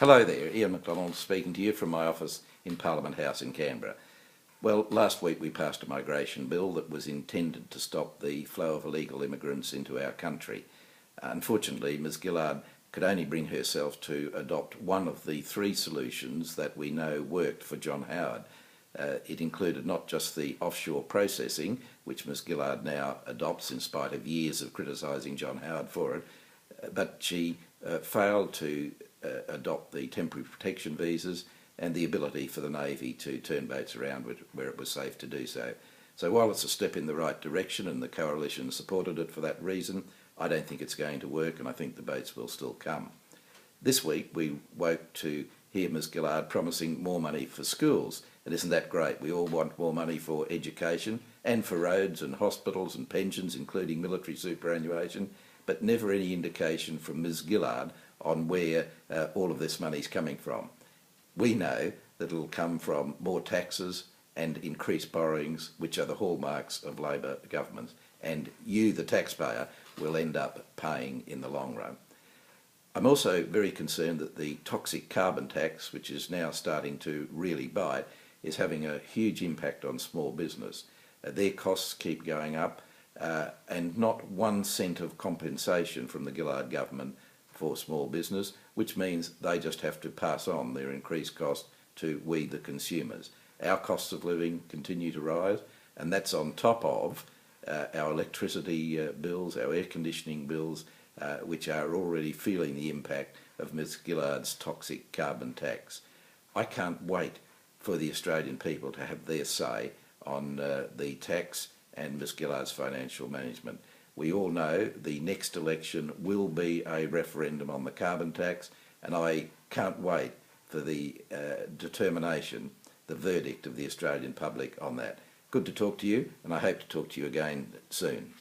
Hello there, Ian Macdonald speaking to you from my office in Parliament House in Canberra. Well, last week we passed a migration bill that was intended to stop the flow of illegal immigrants into our country. Unfortunately, Ms Gillard could only bring herself to adopt one of the three solutions that we know worked for John Howard. It included not just the offshore processing, which Ms Gillard now adopts in spite of years of criticising John Howard for it, but she failed to adopt the temporary protection visas and the ability for the Navy to turn boats around where it was safe to do so. So while it's a step in the right direction and the Coalition supported it for that reason, I don't think it's going to work, and I think the boats will still come. This week we woke to hear Ms Gillard promising more money for schools, and isn't that great? We all want more money for education and for roads and hospitals and pensions, including military superannuation, but never any indication from Ms Gillard on where all of this money is coming from. We know that it'll come from more taxes and increased borrowings, which are the hallmarks of Labor governments, and you, the taxpayer, will end up paying in the long run. I'm also very concerned that the toxic carbon tax, which is now starting to really bite, is having a huge impact on small business. Their costs keep going up, and not 1 cent of compensation from the Gillard government for small business, which means they just have to pass on their increased cost to we, the consumers. Our costs of living continue to rise, and that's on top of our electricity bills, our air conditioning bills, which are already feeling the impact of Ms Gillard's toxic carbon tax. I can't wait for the Australian people to have their say on the tax and Ms Gillard's financial management. We all know the next election will be a referendum on the carbon tax, and I can't wait for the determination, the verdict of the Australian public on that. Good to talk to you, and I hope to talk to you again soon.